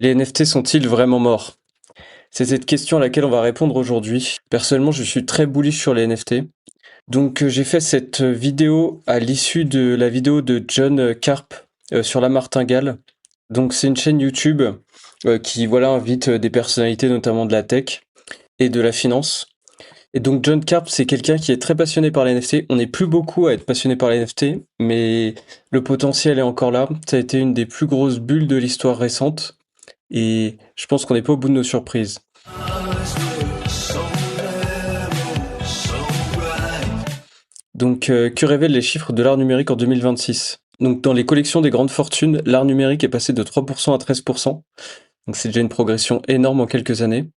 Les NFT sont-ils vraiment morts? C'est cette question à laquelle on va répondre aujourd'hui. Personnellement, je suis très bullish sur les NFT. Donc, j'ai fait cette vidéo à l'issue de la vidéo de John Carp sur la martingale. Donc, c'est une chaîne YouTube qui voilà, invite des personnalités, notamment de la tech et de la finance. Et donc, John Carp, c'est quelqu'un qui est très passionné par les NFT. On n'est plus beaucoup à être passionné par les NFT, mais le potentiel est encore là. Ça a été une des plus grosses bulles de l'histoire récente. Et je pense qu'on n'est pas au bout de nos surprises. Donc, que révèlent les chiffres de l'art numérique en 2026? Donc, dans les collections des grandes fortunes, l'art numérique est passé de 3% à 13%. Donc, c'est déjà une progression énorme en quelques années.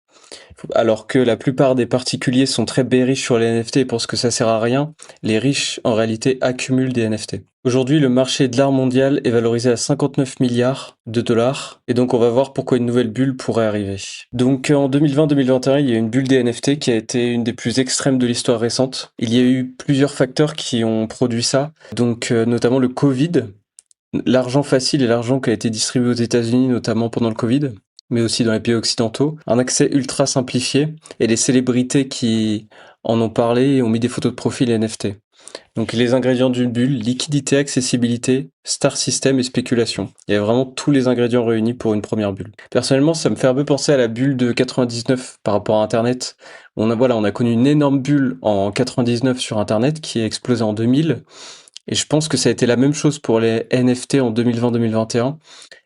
Alors que la plupart des particuliers sont très bearish sur les NFT et pensent que ça sert à rien, les riches en réalité accumulent des NFT. Aujourd'hui, le marché de l'art mondial est valorisé à 59 milliards de dollars et donc on va voir pourquoi une nouvelle bulle pourrait arriver. Donc en 2020-2021, il y a une bulle des NFT qui a été une des plus extrêmes de l'histoire récente. Il y a eu plusieurs facteurs qui ont produit ça, donc notamment le Covid, l'argent facile et l'argent qui a été distribué aux États-Unis, notamment pendant le Covid, mais aussi dans les pays occidentaux, un accès ultra simplifié et les célébrités qui en ont parlé et ont mis des photos de profil NFT. Donc les ingrédients d'une bulle, liquidité, accessibilité, star system et spéculation. Il y a vraiment tous les ingrédients réunis pour une première bulle. Personnellement, ça me fait un peu penser à la bulle de 99 par rapport à Internet. On a connu une énorme bulle en 99 sur Internet qui a explosé en 2000. Et je pense que ça a été la même chose pour les NFT en 2020-2021.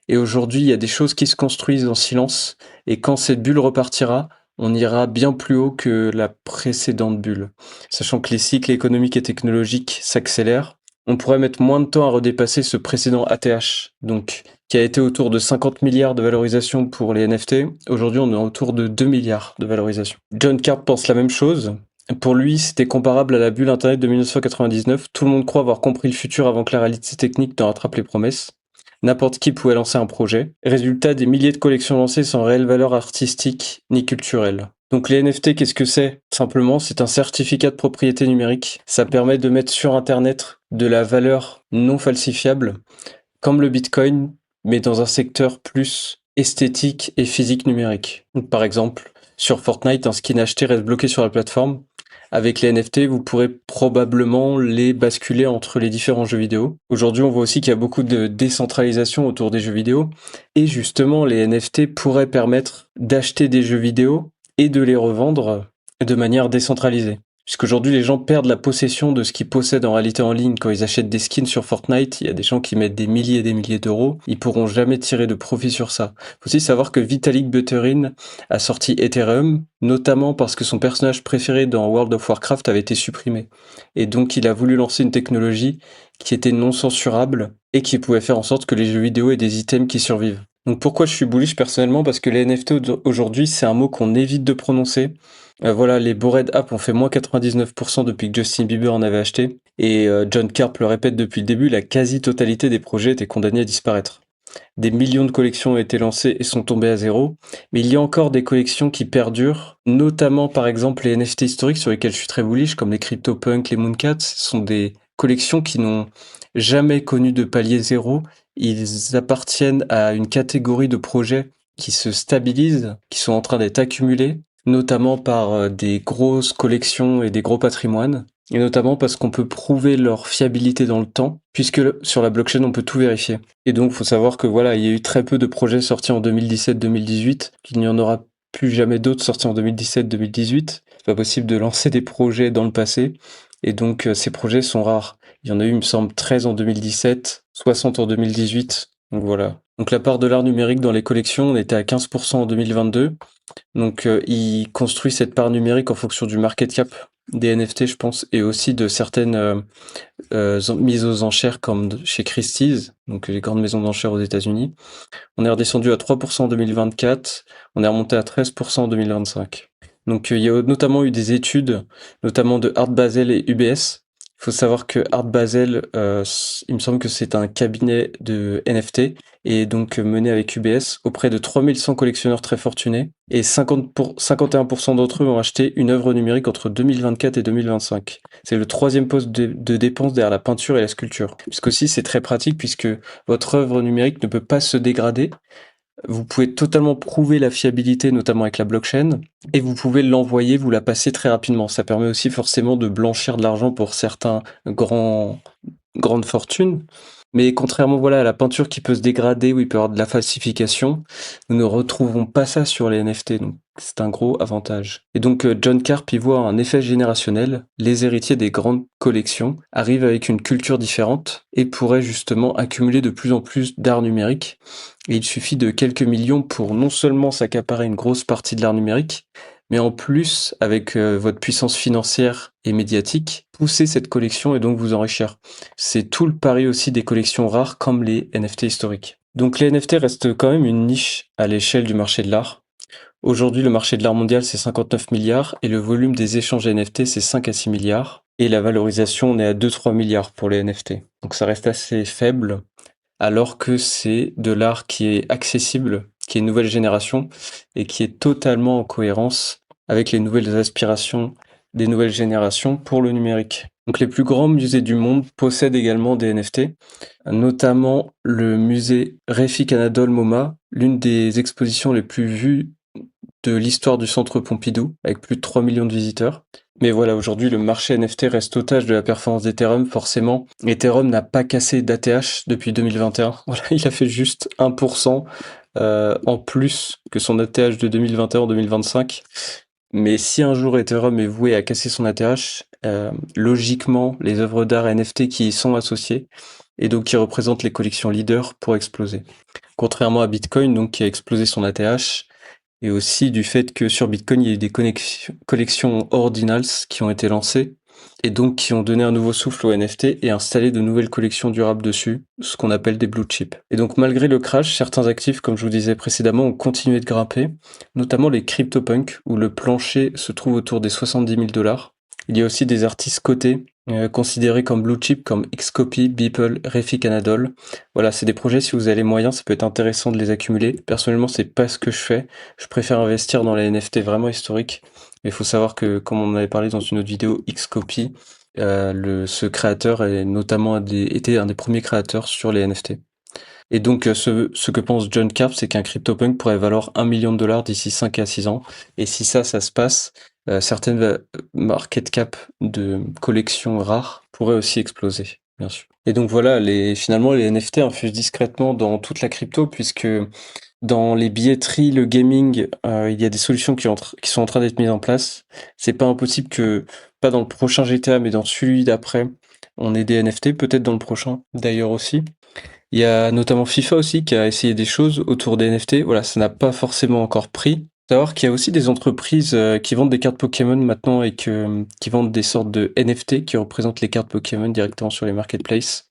Et aujourd'hui, il y a des choses qui se construisent en silence. Et quand cette bulle repartira, on ira bien plus haut que la précédente bulle. Sachant que les cycles économiques et technologiques s'accélèrent, on pourrait mettre moins de temps à redépasser ce précédent ATH, donc qui a été autour de 50 milliards de valorisation pour les NFT. Aujourd'hui, on est autour de 2 milliards de valorisation. John Carp pense la même chose. Pour lui, c'était comparable à la bulle Internet de 1999. Tout le monde croit avoir compris le futur avant que la réalité technique ne rattrape les promesses. N'importe qui pouvait lancer un projet. Résultat, des milliers de collections lancées sans réelle valeur artistique ni culturelle. Donc les NFT, qu'est-ce que c'est? Simplement, c'est un certificat de propriété numérique. Ça permet de mettre sur Internet de la valeur non falsifiable, comme le Bitcoin, mais dans un secteur plus esthétique et physique numérique. Donc, par exemple, sur Fortnite, un skin acheté reste bloqué sur la plateforme. Avec les NFT, vous pourrez probablement les basculer entre les différents jeux vidéo. Aujourd'hui, on voit aussi qu'il y a beaucoup de décentralisation autour des jeux vidéo. Et justement, les NFT pourraient permettre d'acheter des jeux vidéo et de les revendre de manière décentralisée. Puisqu'aujourd'hui, les gens perdent la possession de ce qu'ils possèdent en réalité en ligne. Quand ils achètent des skins sur Fortnite, il y a des gens qui mettent des milliers et des milliers d'euros. Ils pourront jamais tirer de profit sur ça. Faut aussi savoir que Vitalik Buterin a sorti Ethereum, notamment parce que son personnage préféré dans World of Warcraft avait été supprimé. Et donc, il a voulu lancer une technologie qui était non censurable et qui pouvait faire en sorte que les jeux vidéo aient des items qui survivent. Donc pourquoi je suis bullish personnellement? Parce que les NFT aujourd'hui, c'est un mot qu'on évite de prononcer. Voilà, les Bored App ont fait moins 99% depuis que Justin Bieber en avait acheté. Et John Carp le répète depuis le début, la quasi-totalité des projets étaient condamnés à disparaître. Des millions de collections ont été lancées et sont tombées à zéro. Mais il y a encore des collections qui perdurent, notamment par exemple les NFT historiques sur lesquels je suis très bullish, comme les CryptoPunk, les Mooncats. Ce sont des collections qui n'ont jamais connu de palier zéro. Ils appartiennent à une catégorie de projets qui se stabilisent, qui sont en train d'être accumulés, notamment par des grosses collections et des gros patrimoines, et notamment parce qu'on peut prouver leur fiabilité dans le temps, puisque sur la blockchain on peut tout vérifier. Et donc faut savoir que voilà, il y a eu très peu de projets sortis en 2017-2018, qu'il n'y en aura plus jamais d'autres sortis en 2017-2018. C'est pas possible de lancer des projets dans le passé, et donc ces projets sont rares. Il y en a eu, il me semble, 13 en 2017, 60 en 2018, donc voilà. Donc la part de l'art numérique dans les collections, on était à 15% en 2022. Donc, il construit cette part numérique en fonction du market cap des NFT, je pense, et aussi de certaines mises aux enchères comme chez Christie's, donc les grandes maisons d'enchères aux États-Unis. On est redescendu à 3% en 2024, on est remonté à 13% en 2025. Donc, il y a notamment eu des études, notamment de Art Basel et UBS. Il faut savoir que Art Basel, il me semble que c'est un cabinet de NFT et donc mené avec UBS auprès de 3100 collectionneurs très fortunés et 51% d'entre eux ont acheté une œuvre numérique entre 2024 et 2025. C'est le troisième poste de dépense derrière la peinture et la sculpture. Puisqu'aussi c'est très pratique puisque votre œuvre numérique ne peut pas se dégrader Vous pouvez totalement prouver la fiabilité, notamment avec la blockchain, et vous pouvez l'envoyer, vous la passer très rapidement. Ça permet aussi forcément de blanchir de l'argent pour certains grandes fortunes. Mais contrairement voilà, à la peinture qui peut se dégrader, où il peut y avoir de la falsification, nous ne retrouvons pas ça sur les NFT, donc c'est un gros avantage. Et donc John Carp y voit un effet générationnel, les héritiers des grandes collections arrivent avec une culture différente et pourraient justement accumuler de plus en plus d'art numérique. Et il suffit de quelques millions pour non seulement s'accaparer une grosse partie de l'art numérique, mais en plus, avec votre puissance financière et médiatique, pousser cette collection et donc vous enrichir. C'est tout le pari aussi des collections rares comme les NFT historiques. Donc les NFT restent quand même une niche à l'échelle du marché de l'art. Aujourd'hui, le marché de l'art mondial, c'est 59 milliards et le volume des échanges NFT, c'est 5 à 6 milliards. Et la valorisation, on est à 2-3 milliards pour les NFT. Donc ça reste assez faible, alors que c'est de l'art qui est accessible, qui est nouvelle génération et qui est totalement en cohérence avec les nouvelles aspirations des nouvelles générations pour le numérique. Donc les plus grands musées du monde possèdent également des NFT, notamment le musée Refik Anadol MoMA, l'une des expositions les plus vues de l'histoire du centre Pompidou, avec plus de 3 millions de visiteurs. Mais voilà, aujourd'hui, le marché NFT reste otage de la performance d'Ethereum, forcément. Ethereum n'a pas cassé d'ATH depuis 2021. Voilà, il a fait juste 1% en plus que son ATH de 2021 en 2025. Mais si un jour Ethereum est voué à casser son ATH, logiquement, les œuvres d'art NFT qui y sont associées, et donc qui représentent les collections leaders, pour exploser. Contrairement à Bitcoin, donc, qui a explosé son ATH, et aussi du fait que sur Bitcoin, il y a eu des collections ordinals qui ont été lancées et donc qui ont donné un nouveau souffle aux NFT et installé de nouvelles collections durables dessus, ce qu'on appelle des blue chips. Et donc malgré le crash, certains actifs, comme je vous disais précédemment, ont continué de grimper, notamment les CryptoPunks, où le plancher se trouve autour des 70 000 $. Il y a aussi des artistes cotés, considérés comme blue chip, comme Xcopy, Beeple, Refik Anadol. Voilà, c'est des projets, si vous avez les moyens, ça peut être intéressant de les accumuler. Personnellement, c'est pas ce que je fais. Je préfère investir dans les NFT vraiment historiques. Mais il faut savoir que, comme on en avait parlé dans une autre vidéo, Xcopy, ce créateur est notamment était un des premiers créateurs sur les NFT. Et donc, ce que pense John Carp, c'est qu'un CryptoPunk pourrait valoir 1 million de $, d'ici 5 à 6 ans. Et si ça se passe, certaines market cap de collections rares pourraient aussi exploser, bien sûr. Et donc voilà, finalement, les NFT infusent discrètement dans toute la crypto, puisque dans les billetteries, le gaming, il y a des solutions qui sont en train d'être mises en place. C'est pas impossible que, pas dans le prochain GTA, mais dans celui d'après, on ait des NFT, peut-être dans le prochain d'ailleurs aussi. Il y a notamment FIFA aussi qui a essayé des choses autour des NFT. Voilà, ça n'a pas forcément encore pris. Faut savoir qu'il y a aussi des entreprises qui vendent des cartes Pokémon maintenant et qui vendent des sortes de NFT qui représentent les cartes Pokémon directement sur les marketplaces.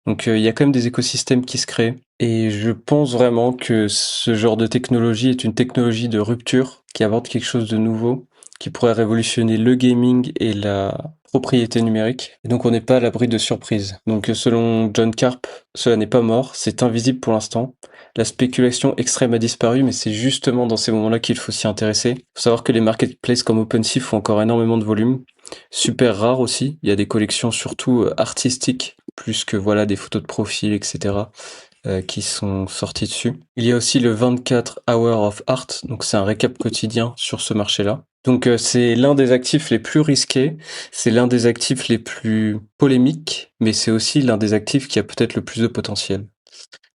Donc il y a quand même des écosystèmes qui se créent. Et je pense vraiment que ce genre de technologie est une technologie de rupture qui apporte quelque chose de nouveau, qui pourrait révolutionner le gaming et la propriété numérique. Et donc on n'est pas à l'abri de surprises. Donc selon John Carp, cela n'est pas mort, c'est invisible pour l'instant. La spéculation extrême a disparu, mais c'est justement dans ces moments-là qu'il faut s'y intéresser. Il faut savoir que les marketplaces comme OpenSea font encore énormément de volume. Super rare aussi, il y a des collections surtout artistiques, plus que voilà des photos de profil, etc. Qui sont sorties dessus. Il y a aussi le 24 Hour of Art, donc c'est un récap quotidien sur ce marché-là. Donc c'est l'un des actifs les plus risqués, c'est l'un des actifs les plus polémiques, mais c'est aussi l'un des actifs qui a peut-être le plus de potentiel.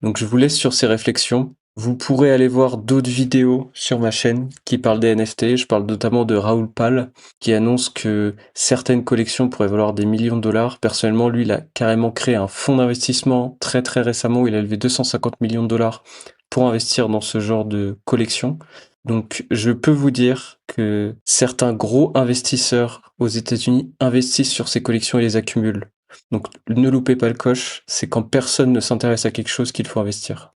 Donc je vous laisse sur ces réflexions. Vous pourrez aller voir d'autres vidéos sur ma chaîne qui parlent des NFT. Je parle notamment de Raoul Pal qui annonce que certaines collections pourraient valoir des millions de $. Personnellement, lui, il a carrément créé un fonds d'investissement très très récemment où il a levé 250 millions de $ pour investir dans ce genre de collection. Donc je peux vous dire que certains gros investisseurs aux États-Unis investissent sur ces collections et les accumulent. Donc ne loupez pas le coche, c'est quand personne ne s'intéresse à quelque chose qu'il faut investir.